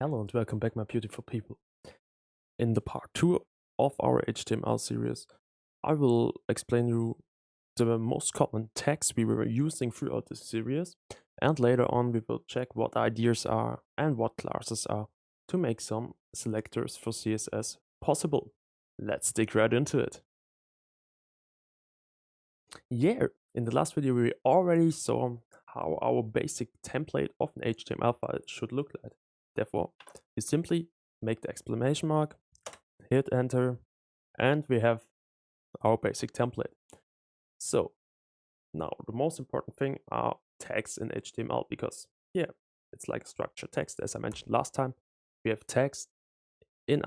Hello and welcome back, my beautiful people. In the part 2 of our HTML series, I will explain you the most common tags we were using throughout this series, and later on we will check what ideas are and what classes are to make some selectors for CSS possible. Let's dig right into it. Yeah, in the last video we already saw how our basic template of an HTML file should look like. Therefore, you simply make the exclamation mark, hit enter, and we have our basic template. So now the most important thing are tags in HTML because yeah, it's like a structured text. As I mentioned last time, we have tags in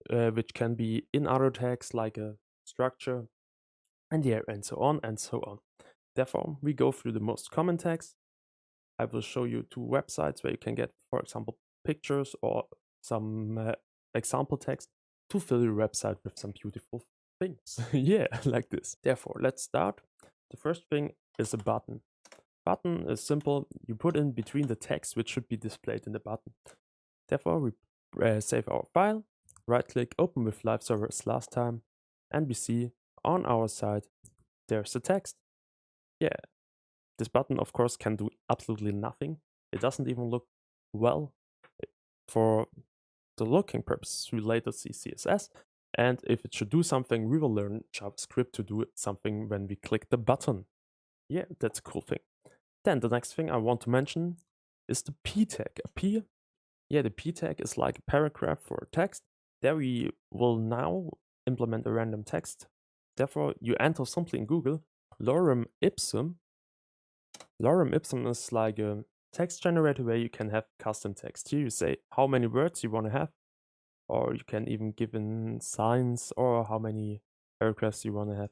which can be in other tags like a structure, and yeah, and so on and so on. Therefore, we go through the most common tags. I will show you 2 websites where you can get, for example, pictures or some example text to fill your website with some beautiful things. Yeah, like this. Therefore, let's start. The first thing is a button. Button is simple. You put in between the text which should be displayed in the button. Therefore, we save our file, right click, open with live server as last time, and we see on our side there's the text. Yeah, this button, of course, can do absolutely nothing. It doesn't even look well. For the looking purposes, we later see CSS, and if it should do something, we will learn JavaScript to do something when we click the button. Yeah, that's a cool thing. Then the next thing I want to mention is the p tag. The p tag is like a paragraph for text. There we will now implement a random text. Therefore, you enter simply in Google lorem ipsum. Lorem ipsum is like a text generator where you can have custom text. Here you say how many words you want to have, or you can even give in signs or how many paragraphs you want to have.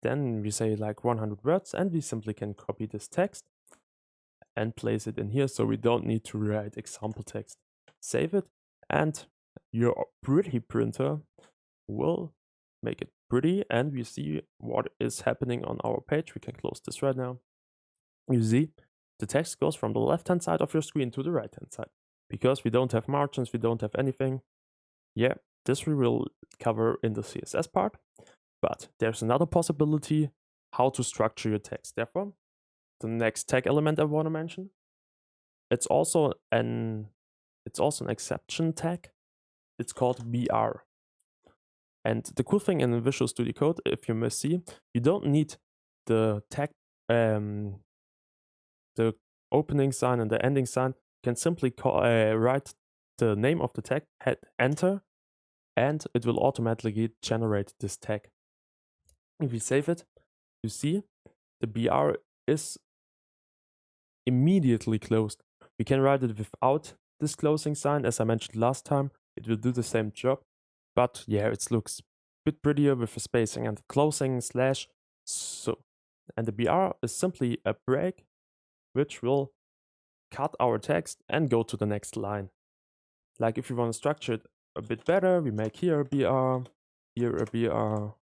Then we say like 100 words, and we simply can copy this text and place it in here, so we don't need to write example text. Save it, and your pretty printer will make it pretty, and we see what is happening on our page. We can close this right now. You see, the text goes from the left-hand side of your screen to the right-hand side. Because we don't have margins, we don't have anything. Yeah, this we will cover in the CSS part. But there's another possibility how to structure your text. Therefore, the next tag element I want to mention, it's also an exception tag. It's called BR. And the cool thing in Visual Studio Code, if you must see, you don't need the tag, the opening sign and the ending sign. You can simply write the name of the tag, hit enter, and it will automatically generate this tag. If we save it, you see the BR is immediately closed. We can write it without this closing sign. As I mentioned last time, it will do the same job, but yeah, it looks a bit prettier with the spacing and the closing slash. So, and the BR is simply a break which will cut our text and go to the next line. Like if you want to structure it a bit better, we make here a BR, here a BR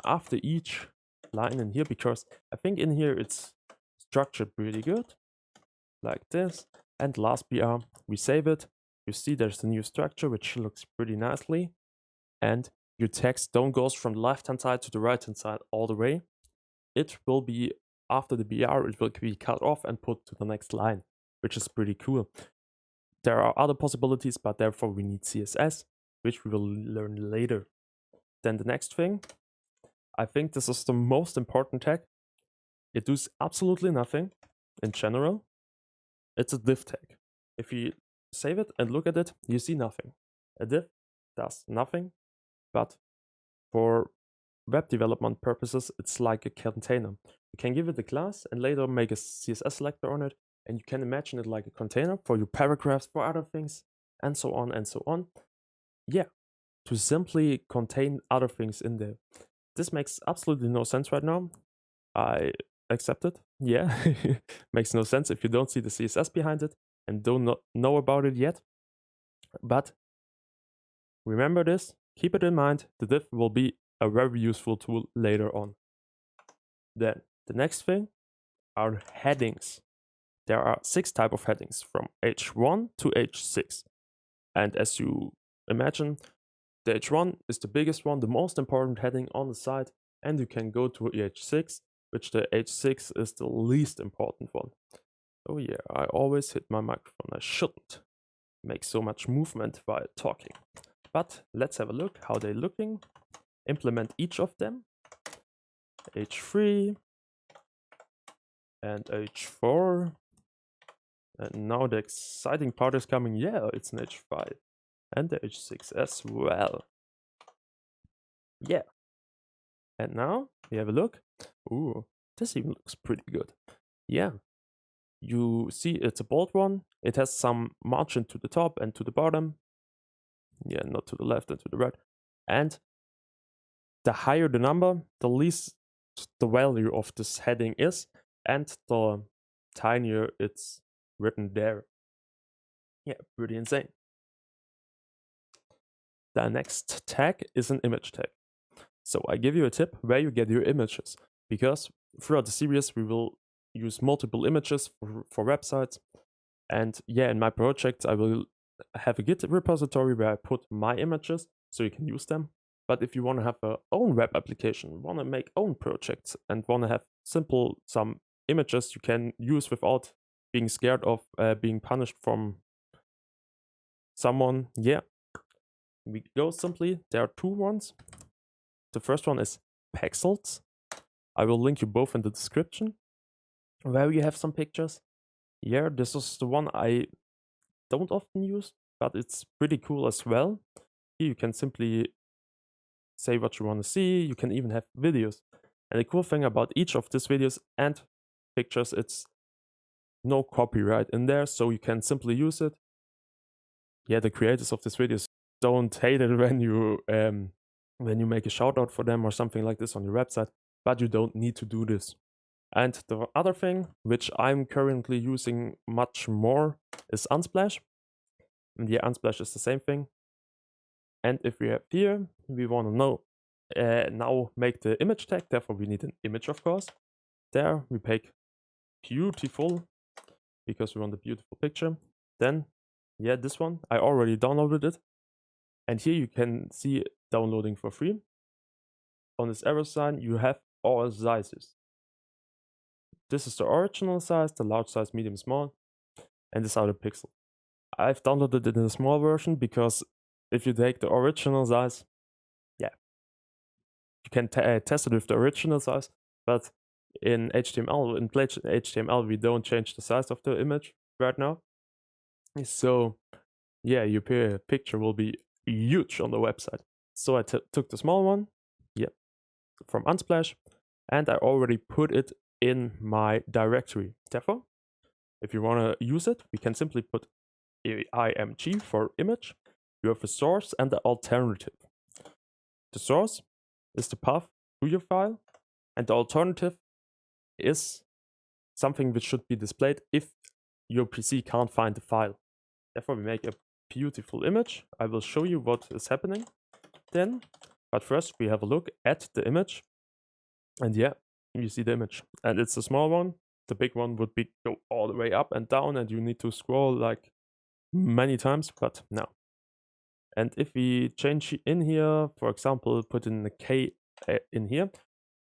after each line in here, because I think in here it's structured pretty good, like this. And last BR, we save it. You see there's a new structure which looks pretty nicely, and your text don't goes from the left hand side to the right hand side all the way. It will be after the BR, it will be cut off and put to the next line, which is pretty cool. There are other possibilities, but therefore we need CSS, which we will learn later. Then the next thing, I think this is the most important tag. It does absolutely nothing in general. It's a div tag. If you save it and look at it, you see nothing. A div does nothing, but for web development purposes, it's like a container. You can give it a class and later make a CSS selector on it, and you can imagine it like a container for your paragraphs, for other things, and so on and so on. Yeah, to simply contain other things in there. This makes absolutely no sense right now. I accept it. Yeah, makes no sense if you don't see the CSS behind it and don't know about it yet. But remember this, keep it in mind, the div will be a very useful tool later on. Then the next thing are headings. There are 6 types of headings from H1 to H6. And as you imagine, the H1 is the biggest one, the most important heading on the site, and you can go to H6, which the H6 is the least important one. Oh yeah, I always hit my microphone. I shouldn't make so much movement while talking. But let's have a look how they're looking. Implement each of them. H3 and H4. And now the exciting part is coming. Yeah, it's an H5 and the H6 as well. Yeah. And now we have a look. Ooh, this even looks pretty good. Yeah. You see it's a bold one. It has some margin to the top and to the bottom. Yeah, not to the left and to the right. And the higher the number, the least the value of this heading is, and the tinier it's written there. Yeah, pretty insane. The next tag is an image tag. So I give you a tip where you get your images, because throughout the series we will use multiple images for websites. And yeah, in my project I will have a Git repository where I put my images so you can use them. But if you want to have a own web application, want to make own projects, and want to have some images you can use without being scared of being punished from someone, yeah, we go simply. There are two ones. The first one is Pexels. I will link you both in the description, where you have some pictures. Yeah, this is the one I don't often use, but it's pretty cool as well. Here you can simply say what you want to see. You can even have videos. And the cool thing about each of these videos and pictures, it's no copyright in there, so you can simply use it. Yeah, the creators of these videos don't hate it when you make a shout out for them or something like this on your website, but you don't need to do this. And the other thing, which I'm currently using much more, is Unsplash. And yeah, Unsplash is the same thing. And if we have here, we want to know, now make the image tag, therefore we need an image, of course. There we pick beautiful, because we want a beautiful picture. Then, yeah, this one, I already downloaded it. And here you can see it downloading for free. On this arrow sign, you have all sizes. This is the original size, the large size, medium, small, and these are the pixels. I've downloaded it in a small version because if you take the original size, yeah, you can test it with the original size, but in HTML, in plain HTML, we don't change the size of the image right now. So yeah, your picture will be huge on the website. So I took the small one, yeah, from Unsplash, and I already put it in my directory. Therefore, if you want to use it, we can simply put img for image. You have a source and the alternative. The source is the path to your file, and the alternative is something which should be displayed if your PC can't find the file. Therefore, we make a beautiful image. I will show you what is happening then. But first, we have a look at the image. And yeah, you see the image. And it's a small one. The big one would be go all the way up and down, and you need to scroll like many times, but no. And if we change in here, for example, put in the K in here,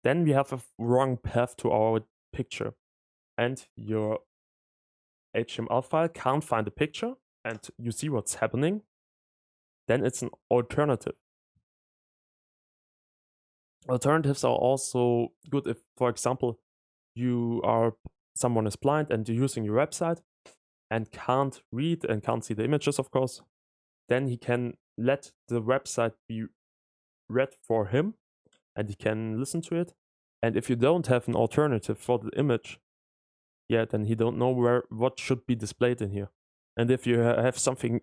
then we have a wrong path to our picture. And your HTML file can't find the picture, and you see what's happening. Then it's an alternative. Alternatives are also good if, for example, someone is blind and you're using your website and can't read and can't see the images, of course. Then he can let the website be read for him and he can listen to it. And if you don't have an alternative for the image, yeah, then he don't know what should be displayed in here. And if you have something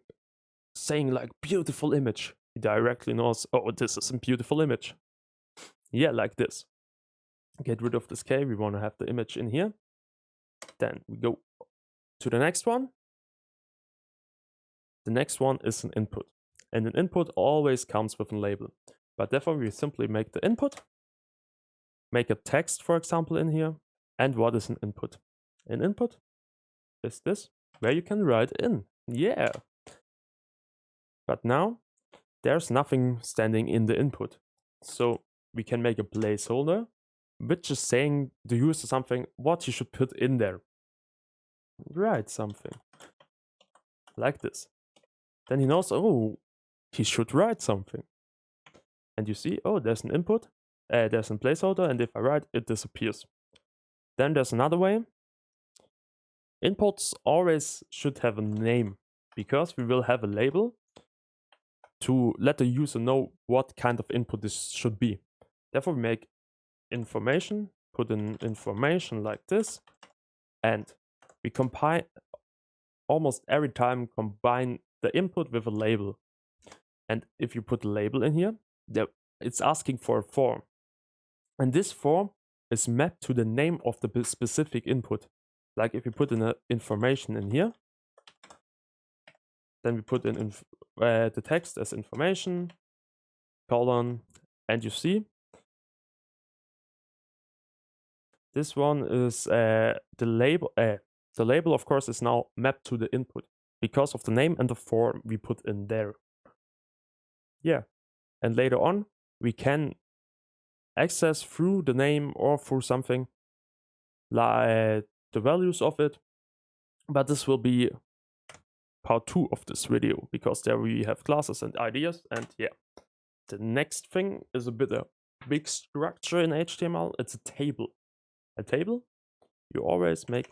saying like beautiful image, he directly knows, oh, this is a beautiful image. Yeah, like this. Get rid of this K, we want to have the image in here. Then we go to the next one. The next one is an input. And an input always comes with a label. But therefore we simply make the input, make a text, for example, in here. And what is an input? An input is this, where you can write in. Yeah. But now there's nothing standing in the input. So we can make a placeholder which is saying the user something what he should put in there. Write something like this. Then he knows, oh, he should write something. And you see, oh, there's an input, there's a placeholder, and if I write, it disappears. Then there's another way. Inputs always should have a name because we will have a label to let the user know what kind of input this should be. Therefore, we make information, put in information like this, and we combine almost every time combine the input with a label. And if you put a label in here, it's asking for a form. And this form is mapped to the name of the specific input. Like if you put in information in here, then we put in the text as information, colon, and you see this one is the label. The label, of course, is now mapped to the input because of the name and the form we put in there. Yeah, and later on we can access through the name or through something like the values of it, but this will be part 2 of this video because there we have classes and ideas. And yeah, the next thing is a big structure in HTML. It's a table. A table, you always make,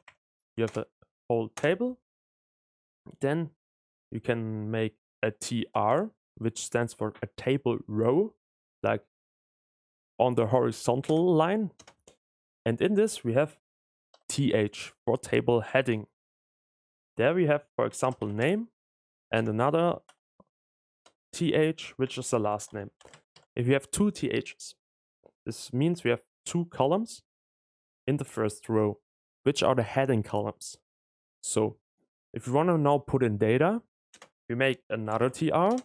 you have a whole table, then you can make a TR, which stands for a table row, like on the horizontal line. And in this we have TH for table heading. There we have, for example, name and another TH, which is the last name. If you have two THs, this means we have 2 columns in the first row, which are the heading columns. So if you want to now put in data, we make another TR,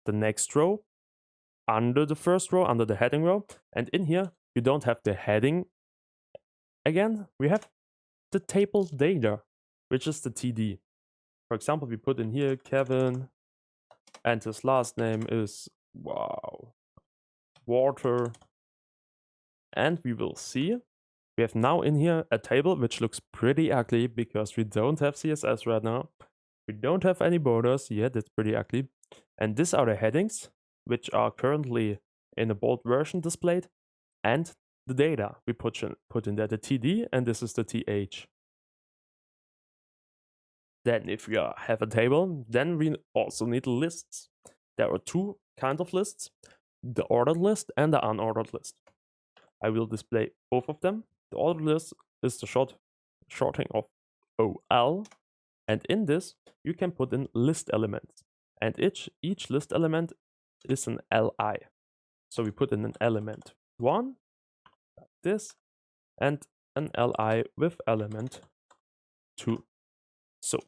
the next row, under the first row, under the heading row, and in here you don't have the heading again, we have the table data, which is the TD. For example, we put in here Kevin, and his last name is, wow, Water, and we will see we have now in here a table which looks pretty ugly because we don't have CSS right now. We don't have any borders yet, it's pretty ugly. And these are the headings, which are currently in a bold version displayed, and the data we put in there, the TD, and this is the TH. Then if we have a table, then we also need lists. There are 2 kinds of lists, the ordered list and the unordered list. I will display both of them. The ordered list is the shorting of OL, and in this you can put in list elements, and each list element is an LI. So we put in an element 1, like this, and an LI with element 2. So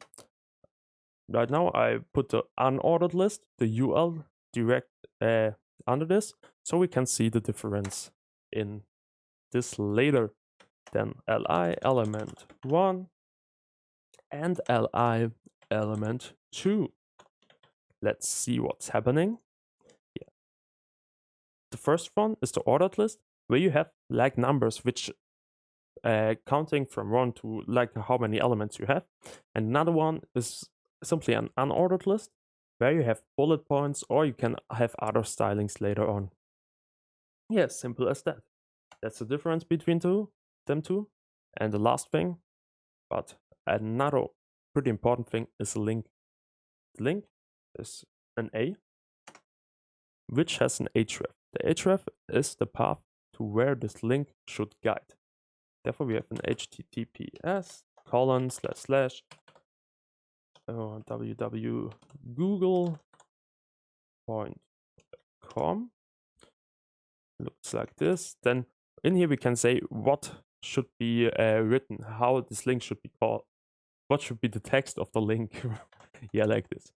right now I put the unordered list, the UL, direct under this, so we can see the difference in this later. Then li element 1 and li element 2. Let's see what's happening. Yeah. The first one is the ordered list, where you have like numbers which counting from 1 to like how many elements you have. And another one is simply an unordered list, where you have bullet points or you can have other stylings later on. Yeah, simple as that. That's the difference between them two. And the last thing, but another pretty important thing, is a link. The link is an A, which has an href. The href is the path to where this link should guide. Therefore, we have an https www.google.com. Looks like this. Then in here we can say what should be written, how this link should be called, what should be the text of the link. Yeah, like this.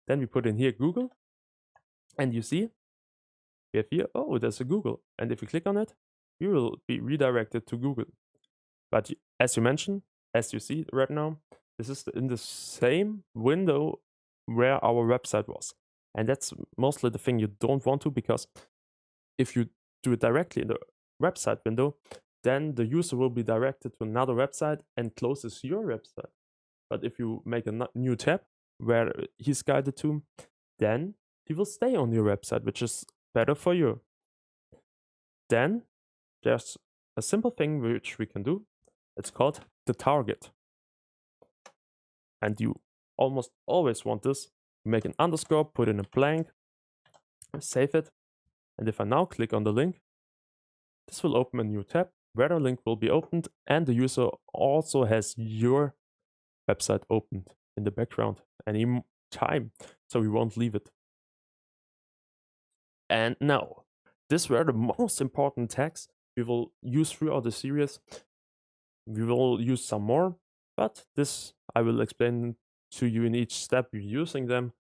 Then we put in here Google, and you see we have here, oh, there's a Google, and if you click on it, you will be redirected to Google. But as you mentioned, as you see right now, this is in the same window where our website was. And that's mostly the thing you don't want to, because if you do it directly in the website window, then the user will be directed to another website and closes your website. But if you make a new tab where he's guided to, then he will stay on your website, which is better for you. Then there's a simple thing which we can do. It's called the target. And you almost always want this. Make an underscore, put in a blank, save it. And if I now click on the link, this will open a new tab where the link will be opened, and the user also has your website opened in the background any time, so we won't leave it. And now, these were the most important tags we will use throughout the series. We will use some more, but this I will explain to you in each step you're using them,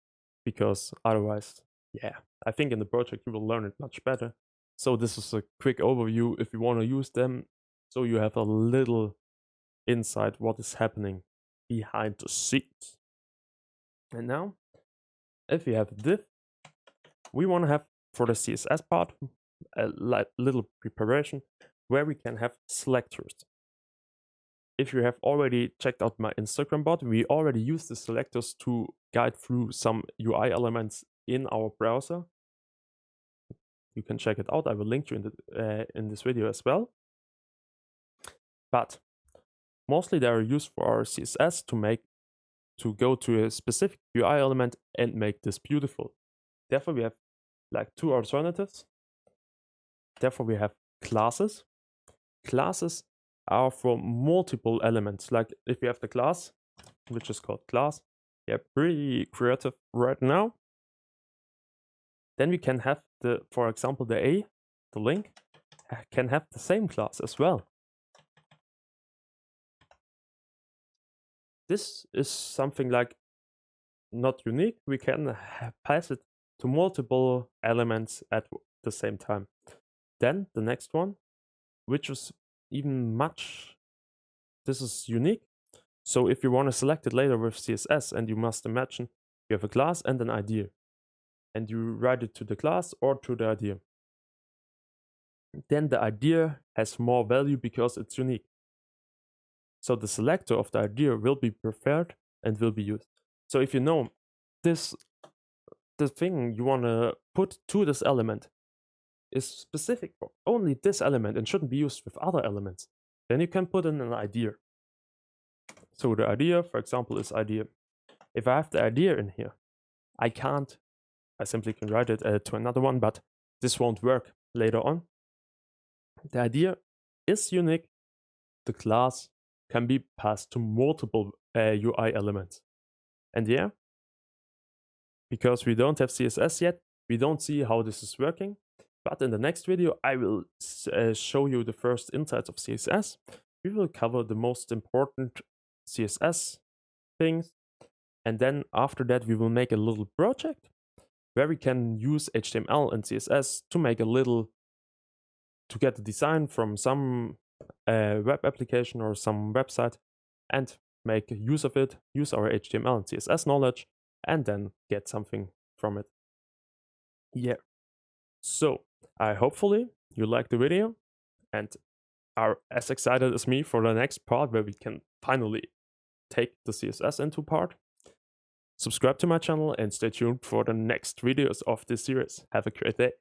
because otherwise, yeah, I think in the project you will learn it much better. So this is a quick overview if you want to use them, so you have a little insight what is happening behind the scenes. And now, if we have a div, we want to have for the CSS part a little preparation where we can have selectors. If you have already checked out my Instagram bot, we already use the selectors to guide through some UI elements in our browser. You can check it out. I will link you in this video as well. But mostly they are used for our CSS to go to a specific UI element and make this beautiful. Therefore, we have like two alternatives. Therefore, we have classes. Classes are for multiple elements. Like if you have the class, which is called class, yeah, pretty creative right now. Then we can have for example, the link, can have the same class as well. This is something like not unique. We can pass it to multiple elements at the same time. Then the next one, which is even this is unique. So if you want to select it later with CSS, and you must imagine you have a class and an idea, and you write it to the class or to the idea, then the idea has more value because it's unique. So the selector of the idea will be preferred and will be used. So if you know the thing you want to put to this element is specific for only this element and shouldn't be used with other elements, then you can put in an idea. So the idea, for example, is idea. If I have the idea in here, I simply can write it to another one, but this won't work later on. The idea is unique. The class can be passed to multiple UI elements. And yeah, because we don't have CSS yet, we don't see how this is working. But in the next video, I will show you the first insights of CSS. We will cover the most important CSS things. And then after that, we will make a little project where we can use HTML and CSS to get the design from some web application or some website, and make use of it, use our HTML and CSS knowledge, and then get something from it. Yeah. So hopefully you liked the video and are as excited as me for the next part where we can finally take the CSS into part. Subscribe to my channel and stay tuned for the next videos of this series. Have a great day.